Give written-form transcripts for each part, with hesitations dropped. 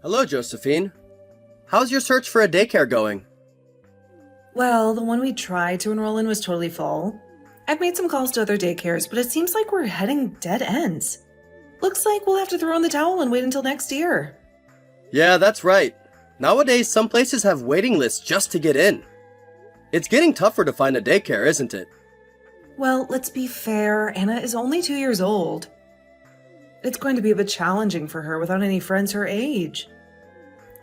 Hello, Josephine. How's your search for a daycare going? Well, the one we tried to enroll in was totally full. I've made some calls to other daycares, but it seems like we're heading dead ends. Looks like we'll have to throw in the towel and wait until next year. Yeah, that's right. Nowadays, some places have waiting lists just to get in. It's getting tougher to find a daycare, isn't it? Well, let's be fair, Anna is only 2 years old. It's going to be a bit challenging for her without any friends her age.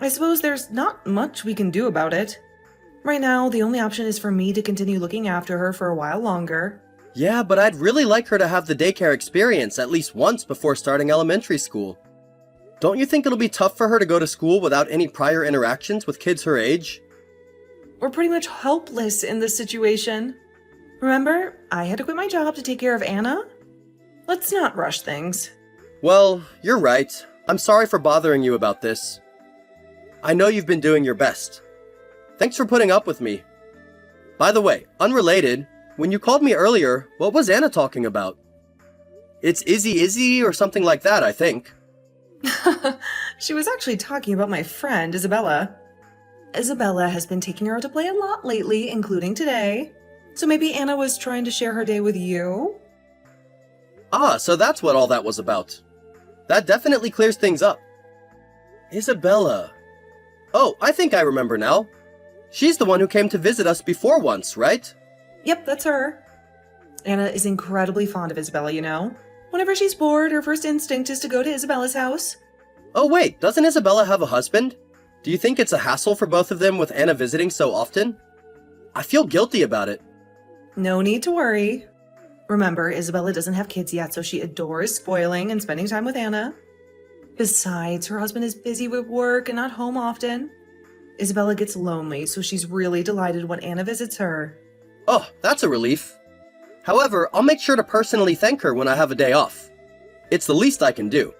I suppose there's not much we can do about it. Right now, the only option is for me to continue looking after her for a while longer. Yeah, but I'd really like her to have the daycare experience at least once before starting elementary school. Don't you think it'll be tough for her to go to school without any prior interactions with kids her age? We're pretty much helpless in this situation. Remember, I had to quit my job to take care of Anna? Let's not rush things. Well, you're right. I'm sorry for bothering you about this. I know you've been doing your best. Thanks for putting up with me. By the way, unrelated, when you called me earlier, what was Anna talking about? It's Izzy or something like that, I think. She was actually talking about my friend, Isabella. Isabella has been taking her out to play a lot lately, including today. So maybe Anna was trying to share her day with you? Ah, so that's what all that was about. That definitely clears things up. Isabella. Oh, I think I remember now. She's the one who came to visit us before once, right? Yep, that's her. Anna is incredibly fond of Isabella, you know. Whenever she's bored, her first instinct is to go to Isabella's house. Oh wait, doesn't Isabella have a husband? Do you think it's a hassle for both of them with Anna visiting so often? I feel guilty about it. No need to worry. Remember, Isabella doesn't have kids yet, so she adores spoiling and spending time with Anna. Besides, her husband is busy with work and not home often. Isabella gets lonely, so she's really delighted when Anna visits her. Oh, that's a relief. However, I'll make sure to personally thank her when I have a day off. It's the least I can do.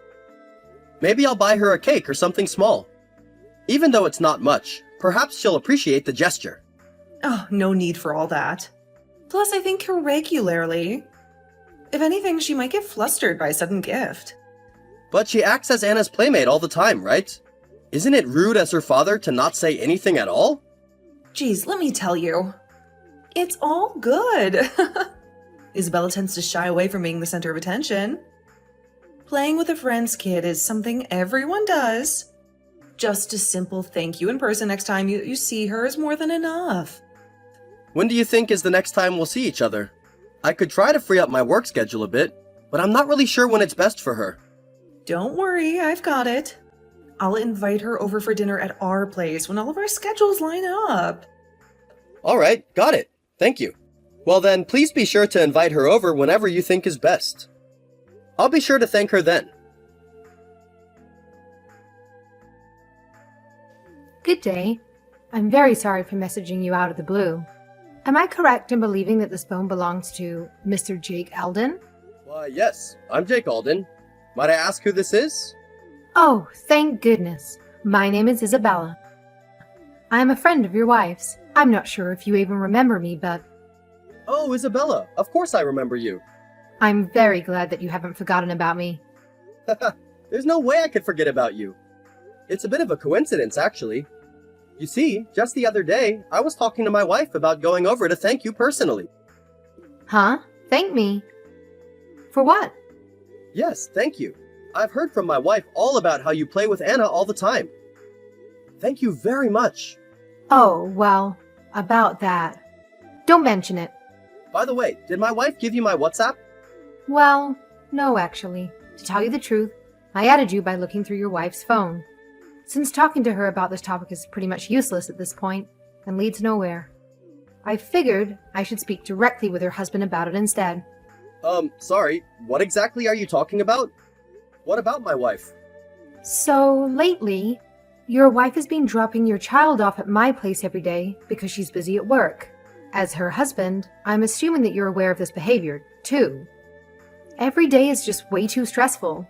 Maybe I'll buy her a cake or something small. Even though it's not much, perhaps she'll appreciate the gesture. Oh, no need for all that. Plus, I thank her regularly. If anything, she might get flustered by a sudden gift. But she acts as Anna's playmate all the time, right? Isn't it rude as her father to not say anything at all? Geez, let me tell you. It's all good. Isabella tends to shy away from being the center of attention. Playing with a friend's kid is something everyone does. Just a simple thank you in person next time you see her is more than enough. When do you think is the next time we'll see each other? I could try to free up my work schedule a bit, but I'm not really sure when it's best for her. Don't worry, I've got it. I'll invite her over for dinner at our place when all of our schedules line up. Alright, got it. Thank you. Well then, please be sure to invite her over whenever you think is best. I'll be sure to thank her then. Good day. I'm very sorry for messaging you out of the blue. Am I correct in believing that this phone belongs to Mr. Jake Eldon? Why, yes, I'm Jake Alden. Might I ask who this is? Oh, thank goodness. My name is Isabella. I am a friend of your wife's. I'm not sure if you even remember me, but Oh, Isabella, of course I remember you. I'm very glad that you haven't forgotten about me. There's no way I could forget about you. It's a bit of a coincidence, actually. You see, just the other day, I was talking to my wife about going over to thank you personally. Huh? Thank me? For what? Yes, thank you. I've heard from my wife all about how you play with Anna all the time. Thank you very much. Oh, well, about that. Don't mention it. By the way, did my wife give you my WhatsApp? Well, no, actually. To tell you the truth, I added you by looking through your wife's phone. Since talking to her about this topic is pretty much useless at this point and leads nowhere, I figured I should speak directly with her husband about it instead. Sorry, what exactly are you talking about? What about my wife? So, lately, your wife has been dropping your child off at my place every day because she's busy at work. As her husband, I'm assuming that you're aware of this behavior, too. Every day is just way too stressful.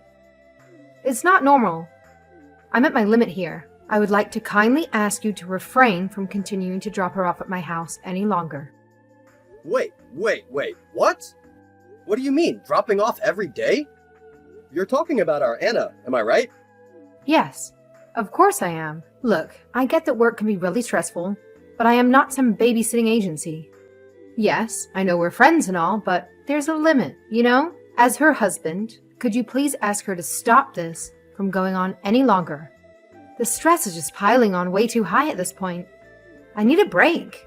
It's not normal. I'm at my limit here. I would like to kindly ask you to refrain from continuing to drop her off at my house any longer. Wait, what? What do you mean, dropping off every day? You're talking about our Anna, am I right? Yes. Of course I am. Look, I get that work can be really stressful, but I am not some babysitting agency. Yes, I know we're friends and all, but there's a limit, you know? As her husband, could you please ask her to stop this from going on any longer? The stress is just piling on way too high at this point. I need a break.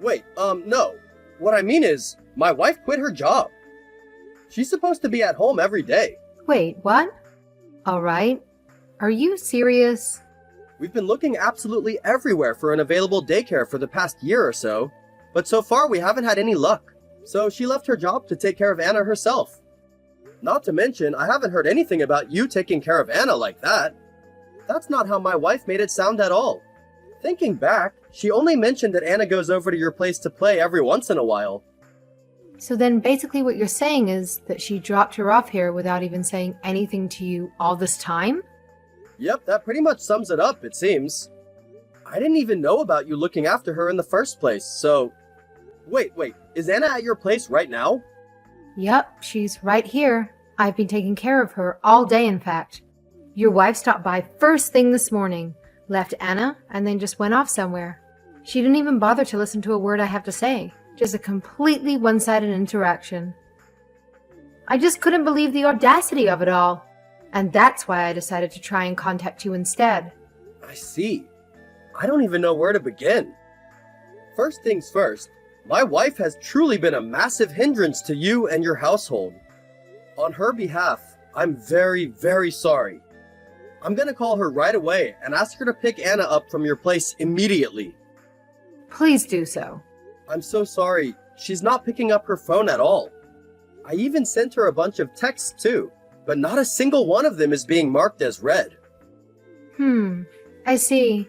Wait, no. What I mean is, my wife quit her job. She's supposed to be at home every day. Wait, what? All right. Are you serious? We've been looking absolutely everywhere for an available daycare for the past year or so, but so far we haven't had any luck. So she left her job to take care of Anna herself. Not to mention, I haven't heard anything about you taking care of Anna like that. That's not how my wife made it sound at all. Thinking back, she only mentioned that Anna goes over to your place to play every once in a while. So then basically what you're saying is that she dropped her off here without even saying anything to you all this time? Yep, that pretty much sums it up, it seems. I didn't even know about you looking after her in the first place, so... Wait, is Anna at your place right now? Yep, she's right here. I've been taking care of her all day, in fact. Your wife stopped by first thing this morning, left Anna, and then just went off somewhere. She didn't even bother to listen to a word I have to say. Just a completely one-sided interaction. I just couldn't believe the audacity of it all. And that's why I decided to try and contact you instead. I see. I don't even know where to begin. First things first, my wife has truly been a massive hindrance to you and your household. On her behalf, I'm very, very sorry. I'm gonna call her right away and ask her to pick Anna up from your place immediately. Please do so. I'm so sorry. She's not picking up her phone at all. I even sent her a bunch of texts too, but not a single one of them is being marked as read. I see.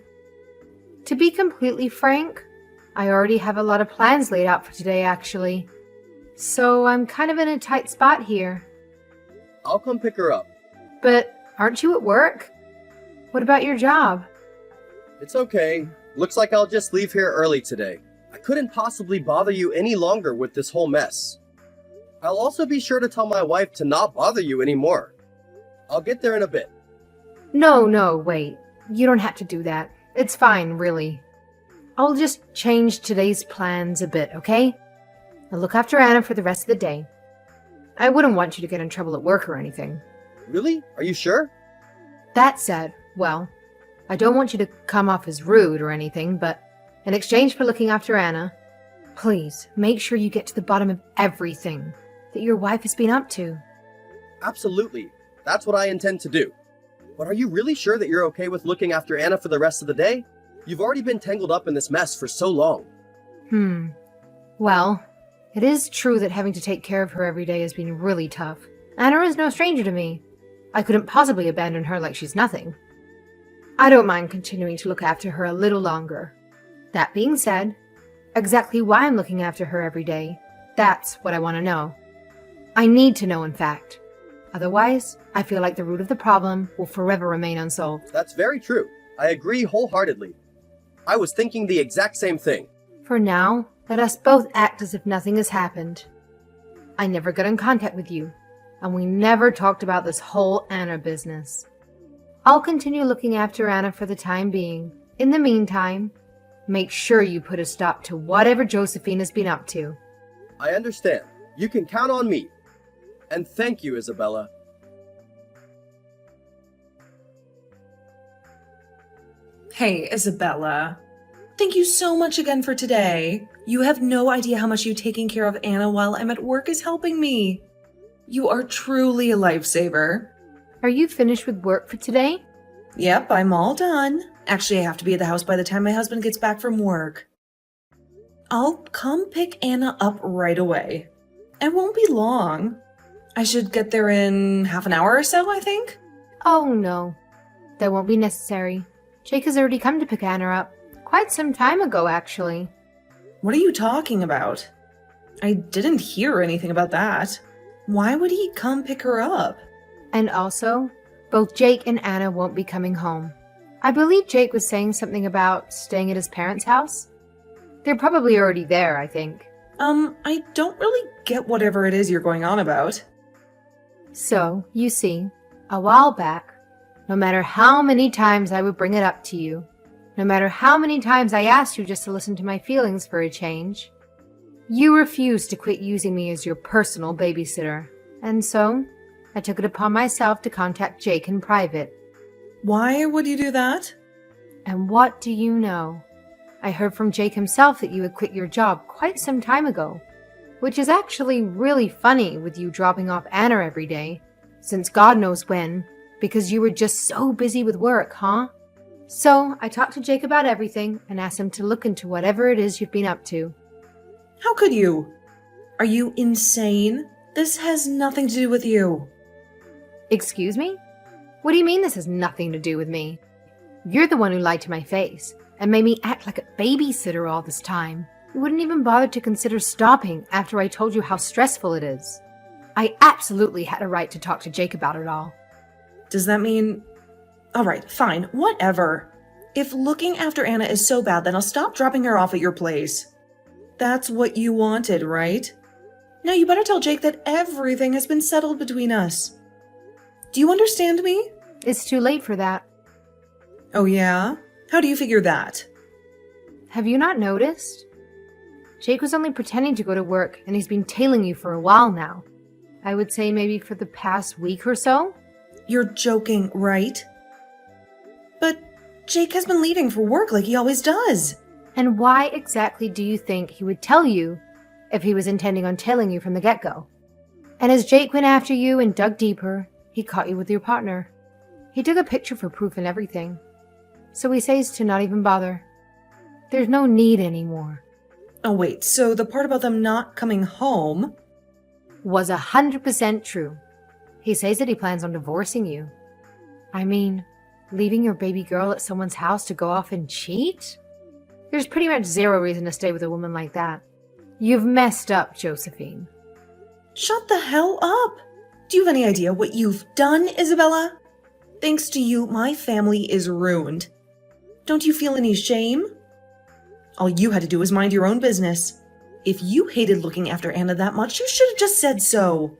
To be completely frank, I already have a lot of plans laid out for today, actually. So I'm kind of in a tight spot here. I'll come pick her up. But aren't you at work? What about your job? It's okay. Looks like I'll just leave here early today. I couldn't possibly bother you any longer with this whole mess. I'll also be sure to tell my wife to not bother you anymore. I'll get there in a bit. No, wait. You don't have to do that. It's fine, really. I'll just change today's plans a bit, okay? I'll look after Anna for the rest of the day. I wouldn't want you to get in trouble at work or anything. Really? Are you sure? That said, well, I don't want you to come off as rude or anything, but in exchange for looking after Anna, please make sure you get to the bottom of everything that your wife has been up to. Absolutely. That's what I intend to do. But are you really sure that you're okay with looking after Anna for the rest of the day? You've already been tangled up in this mess for so long. Well, it is true that having to take care of her every day has been really tough. Anna is no stranger to me. I couldn't possibly abandon her like she's nothing. I don't mind continuing to look after her a little longer. That being said, exactly why I'm looking after her every day, that's what I want to know. I need to know, in fact. Otherwise, I feel like the root of the problem will forever remain unsolved. That's very true. I agree wholeheartedly. I was thinking the exact same thing. For now, let us both act as if nothing has happened. I never got in contact with you, and we never talked about this whole Anna business. I'll continue looking after Anna for the time being. In the meantime, make sure you put a stop to whatever Josephine has been up to. I understand. You can count on me. And thank you, Isabella. Hey, Isabella. Thank you so much again for today. You have no idea how much you taking care of Anna while I'm at work is helping me. You are truly a lifesaver. Are you finished with work for today? Yep, I'm all done. Actually, I have to be at the house by the time my husband gets back from work. I'll come pick Anna up right away. It won't be long. I should get there in half an hour or so, I think. Oh, no. That won't be necessary. Jake has already come to pick Anna up. Quite some time ago, actually. What are you talking about? I didn't hear anything about that. Why would he come pick her up? And also, both Jake and Anna won't be coming home. I believe Jake was saying something about staying at his parents' house. They're probably already there, I think. I don't really get whatever it is you're going on about. So, you see, a while back, No matter how many times I would bring it up to you, no matter how many times I asked you just to listen to my feelings for a change, you refused to quit using me as your personal babysitter. And so, I took it upon myself to contact Jake in private. Why would you do that? And what do you know? I heard from Jake himself that you had quit your job quite some time ago, which is actually really funny with you dropping off Anna every day, since God knows when, because you were just so busy with work, huh? So I talked to Jake about everything and asked him to look into whatever it is you've been up to. How could you? Are you insane? This has nothing to do with you. Excuse me? What do you mean this has nothing to do with me? You're the one who lied to my face and made me act like a babysitter all this time. You wouldn't even bother to consider stopping after I told you how stressful it is. I absolutely had a right to talk to Jake about it all. Does that mean... Alright, fine, whatever. If looking after Anna is so bad, then I'll stop dropping her off at your place. That's what you wanted, right? Now you better tell Jake that everything has been settled between us. Do you understand me? It's too late for that. Oh yeah? How do you figure that? Have you not noticed? Jake was only pretending to go to work, and he's been tailing you for a while now. I would say maybe for the past week or so. You're joking, right? But Jake has been leaving for work like he always does. And why exactly do you think he would tell you if he was intending on tailing you from the get-go? And as Jake went after you and dug deeper, he caught you with your partner. He took a picture for proof and everything. So he says to not even bother. There's no need anymore. Oh wait, so the part about them not coming home... Was 100% true. He says that he plans on divorcing you. I mean, leaving your baby girl at someone's house to go off and cheat? There's pretty much zero reason to stay with a woman like that. You've messed up, Josephine. Shut the hell up! Do you have any idea what you've done, Isabella? Thanks to you, my family is ruined. Don't you feel any shame? All you had to do was mind your own business. If you hated looking after Anna that much, you should have just said so.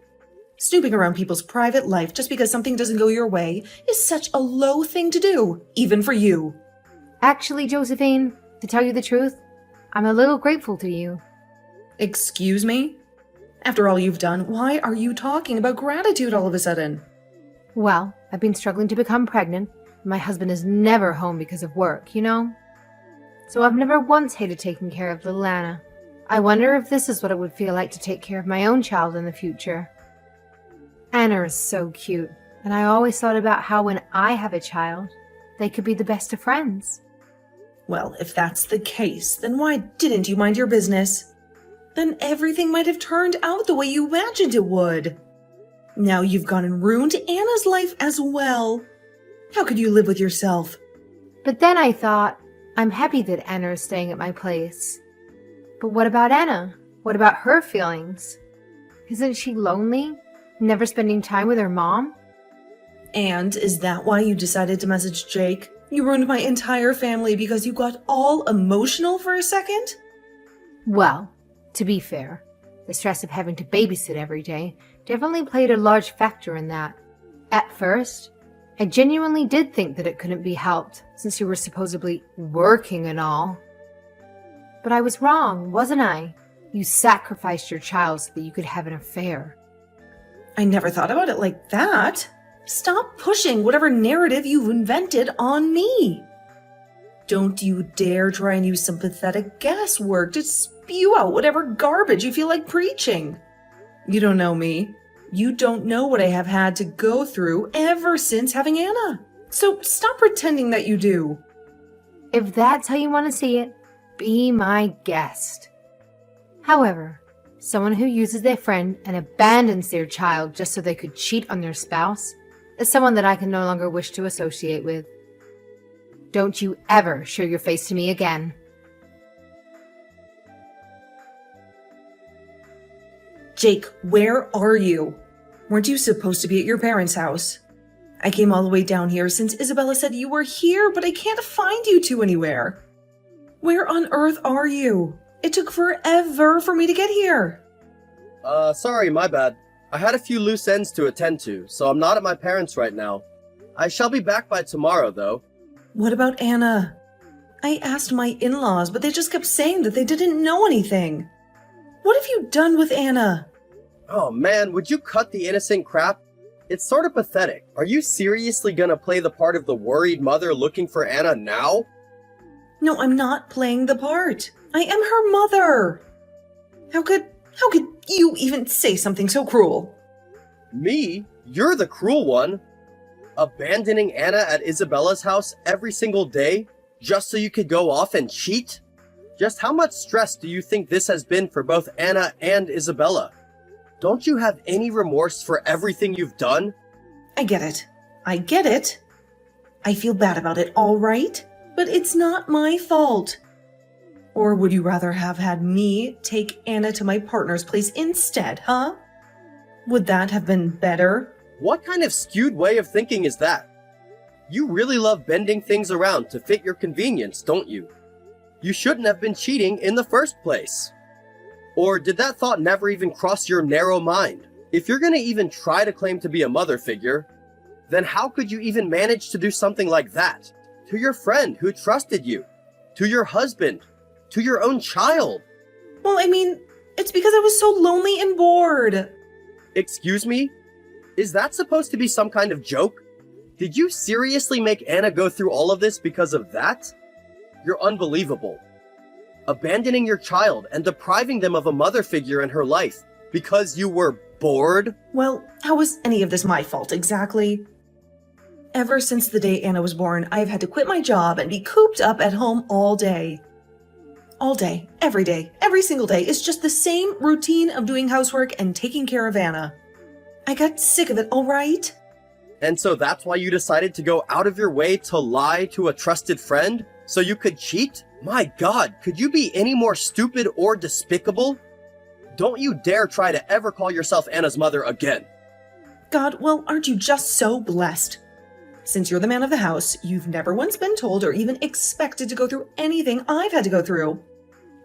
Snooping around people's private life just because something doesn't go your way is such a low thing to do, even for you. Actually, Josephine, to tell you the truth, I'm a little grateful to you. Excuse me? After all you've done, why are you talking about gratitude all of a sudden? Well, I've been struggling to become pregnant, and my husband is never home because of work, you know? So I've never once hated taking care of little Anna. I wonder if this is what it would feel like to take care of my own child in the future. Anna is so cute, and I always thought about how when I have a child, they could be the best of friends. Well, if that's the case, then why didn't you mind your business? Then everything might have turned out the way you imagined it would. Now you've gone and ruined Anna's life as well. How could you live with yourself? But then I thought, I'm happy that Anna is staying at my place. But what about Anna? What about her feelings? Isn't she lonely? Never spending time with her mom? And is that why you decided to message Jake? You ruined my entire family because you got all emotional for a second? Well, to be fair, the stress of having to babysit every day definitely played a large factor in that. At first, I genuinely did think that it couldn't be helped, since you were supposedly working and all. But I was wrong, wasn't I? You sacrificed your child so that you could have an affair. I never thought about it like that. Stop pushing whatever narrative you've invented on me. Don't you dare try and use some pathetic guesswork to spew out whatever garbage you feel like preaching. You don't know me. You don't know what I have had to go through ever since having Anna. So stop pretending that you do. If that's how you want to see it, be my guest. However, someone who uses their friend and abandons their child just so they could cheat on their spouse is someone that I can no longer wish to associate with. Don't you ever show your face to me again. Jake, where are you? Weren't you supposed to be at your parents' house? I came all the way down here since Isabella said you were here, but I can't find you two anywhere. Where on earth are you? It took forever for me to get here. Sorry, my bad. I had a few loose ends to attend to, so I'm not at my parents' right now. I shall be back by tomorrow, though. What about Anna? I asked my in-laws, but they just kept saying that they didn't know anything. What have you done with Anna? Oh man, would you cut the innocent crap? It's sort of pathetic. Are you seriously gonna play the part of the worried mother looking for Anna now? No, I'm not playing the part. I am her mother. How could you even say something so cruel? Me? You're the cruel one. Abandoning Anna at Isabella's house every single day just so you could go off and cheat? Just how much stress do you think this has been for both Anna and Isabella? Don't you have any remorse for everything you've done? I get it. I feel bad about it, all right? But it's not my fault. Or would you rather have had me take Anna to my partner's place instead, huh? Would that have been better? What kind of skewed way of thinking is that? You really love bending things around to fit your convenience, don't you? You shouldn't have been cheating in the first place. Or did that thought never even cross your narrow mind? If you're gonna even try to claim to be a mother figure, then how could you even manage to do something like that? To your friend who trusted you, to your husband, to your own child. Well, I mean, it's because I was so lonely and bored. Excuse me? Is that supposed to be some kind of joke? Did you seriously make Anna go through all of this because of that? You're unbelievable. Abandoning your child and depriving them of a mother figure in her life because you were bored? Well, how was any of this my fault exactly? Ever since the day Anna was born, I've had to quit my job and be cooped up at home all day. All day, every single day. It's just the same routine of doing housework and taking care of Anna. I got sick of it, all right? And so that's why you decided to go out of your way to lie to a trusted friend? So you could cheat? My God, could you be any more stupid or despicable? Don't you dare try to ever call yourself Anna's mother again. God, well, aren't you just so blessed? Since you're the man of the house, you've never once been told or even expected to go through anything I've had to go through.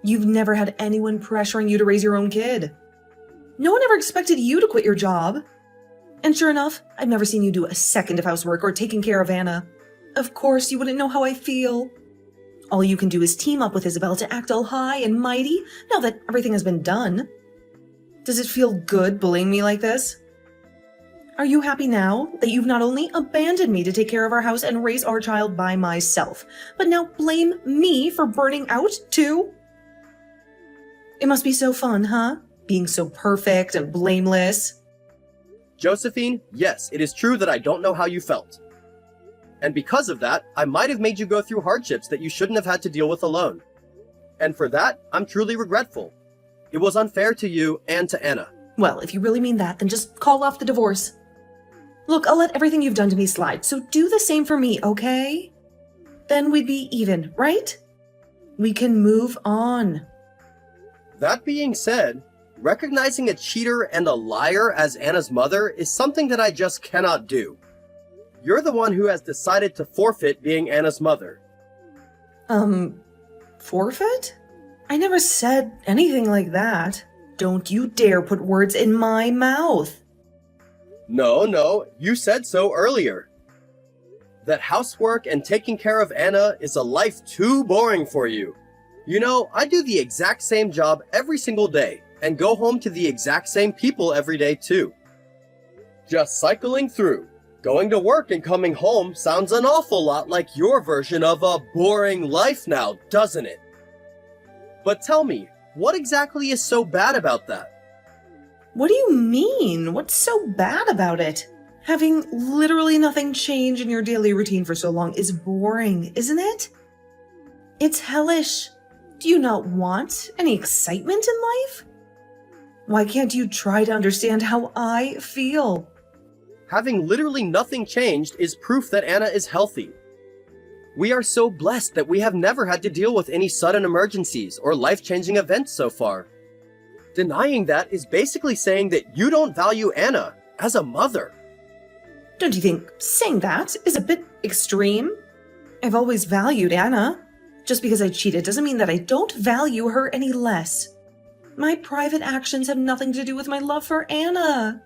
You've never had anyone pressuring you to raise your own kid. No one ever expected you to quit your job. And sure enough, I've never seen you do a second of housework or taking care of Anna. Of course, you wouldn't know how I feel. All you can do is team up with Isabella to act all high and mighty now that everything has been done. Does it feel good bullying me like this? Are you happy now that you've not only abandoned me to take care of our house and raise our child by myself, but now blame me for burning out too? It must be so fun, huh? Being so perfect and blameless. Josephine, yes, it is true that I don't know how you felt. And because of that, I might have made you go through hardships that you shouldn't have had to deal with alone. And for that, I'm truly regretful. It was unfair to you and to Anna. Well, if you really mean that, then just call off the divorce. Look, I'll let everything you've done to me slide, so do the same for me, okay? Then we'd be even, right? We can move on. That being said, recognizing a cheater and a liar as Anna's mother is something that I just cannot do. You're the one who has decided to forfeit being Anna's mother. Forfeit? I never said anything like that. Don't you dare put words in my mouth. No, you said so earlier. That housework and taking care of Anna is a life too boring for you. You know, I do the exact same job every single day and go home to the exact same people every day too. Just cycling through. Going to work and coming home sounds an awful lot like your version of a boring life now, doesn't it? But tell me, what exactly is so bad about that? What do you mean? What's so bad about it? Having literally nothing change in your daily routine for so long is boring, isn't it? It's hellish. Do you not want any excitement in life? Why can't you try to understand how I feel? Having literally nothing changed is proof that Anna is healthy. We are so blessed that we have never had to deal with any sudden emergencies or life-changing events so far. Denying that is basically saying that you don't value Anna as a mother. Don't you think saying that is a bit extreme? I've always valued Anna. Just because I cheated doesn't mean that I don't value her any less. My private actions have nothing to do with my love for Anna.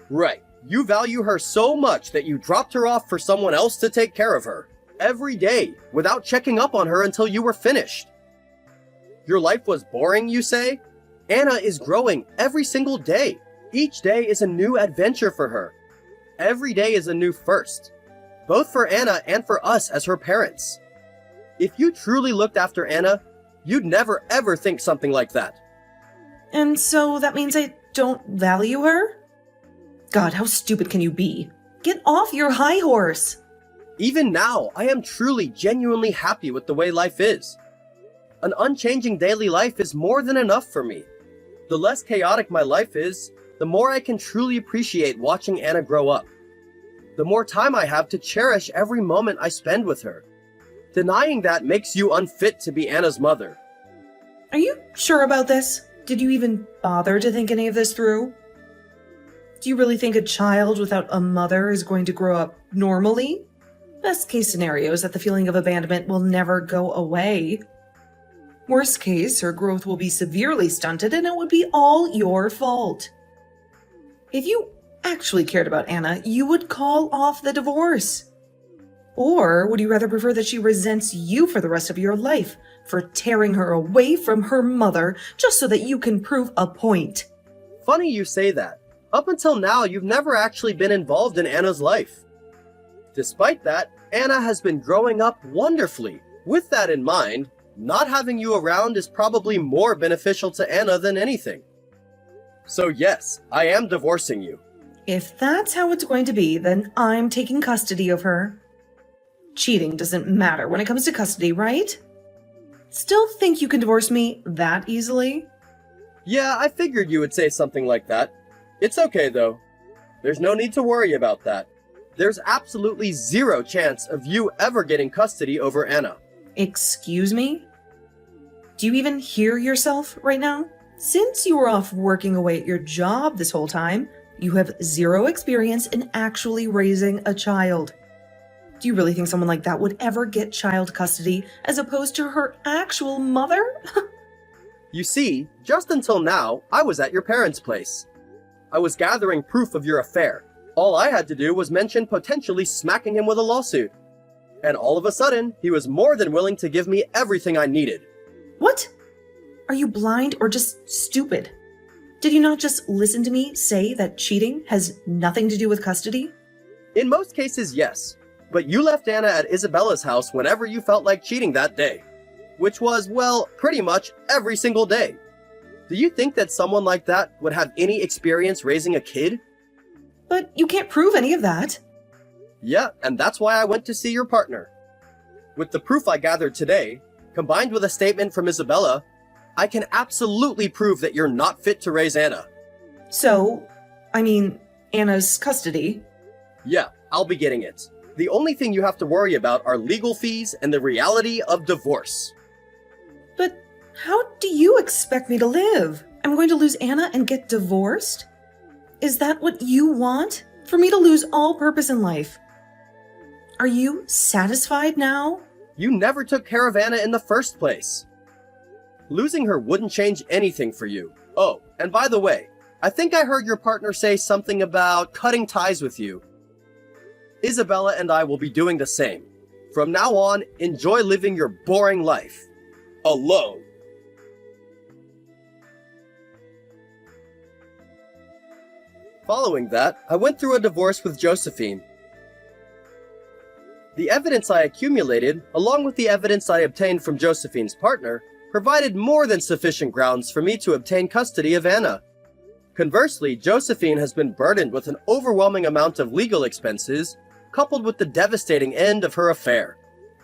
Right. You value her so much that you dropped her off for someone else to take care of her, every day, without checking up on her until you were finished. Your life was boring, you say? Anna is growing every single day. Each day is a new adventure for her. Every day is a new first, both for Anna and for us as her parents. If you truly looked after Anna, you'd never ever think something like that. And so that means I don't value her? God, how stupid can you be? Get off your high horse! Even now, I am truly, genuinely happy with the way life is. An unchanging daily life is more than enough for me. The less chaotic my life is, the more I can truly appreciate watching Anna grow up. The more time I have to cherish every moment I spend with her. Denying that makes you unfit to be Anna's mother. Are you sure about this? Did you even bother to think any of this through? Do you really think a child without a mother is going to grow up normally? Best case scenario is that the feeling of abandonment will never go away. Worst case, her growth will be severely stunted and it would be all your fault. If you actually cared about Anna, you would call off the divorce. Or would you rather prefer that she resents you for the rest of your life for tearing her away from her mother just so that you can prove a point? Funny you say that. Up until now, you've never actually been involved in Anna's life. Despite that, Anna has been growing up wonderfully. With that in mind, not having you around is probably more beneficial to Anna than anything. So yes, I am divorcing you. If that's how it's going to be, then I'm taking custody of her. Cheating doesn't matter when it comes to custody, right? Still think you can divorce me that easily? Yeah, I figured you would say something like that. It's okay though. There's no need to worry about that. There's absolutely zero chance of you ever getting custody over Anna. Excuse me? Do you even hear yourself right now? Since you were off working away at your job this whole time, you have zero experience in actually raising a child. Do you really think someone like that would ever get child custody as opposed to her actual mother? You see, just until now, I was at your parents' place. I was gathering proof of your affair. All I had to do was mention potentially smacking him with a lawsuit. And all of a sudden, he was more than willing to give me everything I needed. What? Are you blind or just stupid? Did you not just listen to me say that cheating has nothing to do with custody? In most cases, yes. But you left Anna at Isabella's house whenever you felt like cheating that day. Which was, well, pretty much every single day. Do you think that someone like that would have any experience raising a kid? But you can't prove any of that. Yeah, and that's why I went to see your partner. With the proof I gathered today, combined with a statement from Isabella, I can absolutely prove that you're not fit to raise Anna. So, Anna's custody. Yeah, I'll be getting it. The only thing you have to worry about are legal fees and the reality of divorce. But how do you expect me to live? I'm going to lose Anna and get divorced? Is that what you want? For me to lose all purpose in life? Are you satisfied now? You never took care of Anna in the first place. Losing her wouldn't change anything for you. Oh, and by the way, I think I heard your partner say something about cutting ties with you. Isabella and I will be doing the same. From now on, enjoy living your boring life. Alone. Following that, I went through a divorce with Josephine. The evidence I accumulated, along with the evidence I obtained from Josephine's partner, provided more than sufficient grounds for me to obtain custody of Anna. Conversely, Josephine has been burdened with an overwhelming amount of legal expenses, coupled with the devastating end of her affair.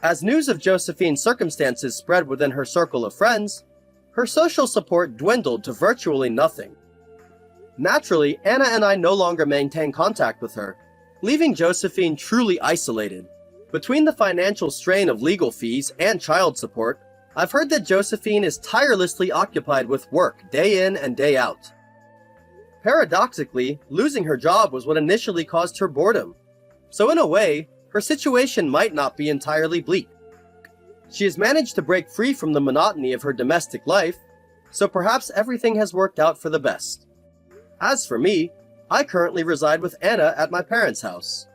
As news of Josephine's circumstances spread within her circle of friends, her social support dwindled to virtually nothing. Naturally, Anna and I no longer maintain contact with her, leaving Josephine truly isolated. Between the financial strain of legal fees and child support, I've heard that Josephine is tirelessly occupied with work day in and day out. Paradoxically, losing her job was what initially caused her boredom. So in a way, her situation might not be entirely bleak. She has managed to break free from the monotony of her domestic life, so perhaps everything has worked out for the best. As for me, I currently reside with Anna at my parents' house.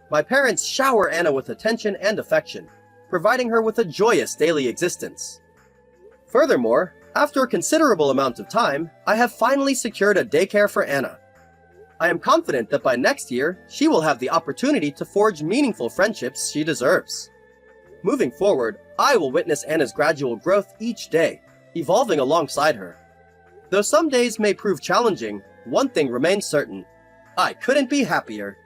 My parents shower Anna with attention and affection, providing her with a joyous daily existence. Furthermore, after a considerable amount of time, I have finally secured a daycare for Anna. I am confident that by next year, she will have the opportunity to forge meaningful friendships she deserves. Moving forward, I will witness Anna's gradual growth each day, evolving alongside her. Though some days may prove challenging, one thing remains certain. I couldn't be happier.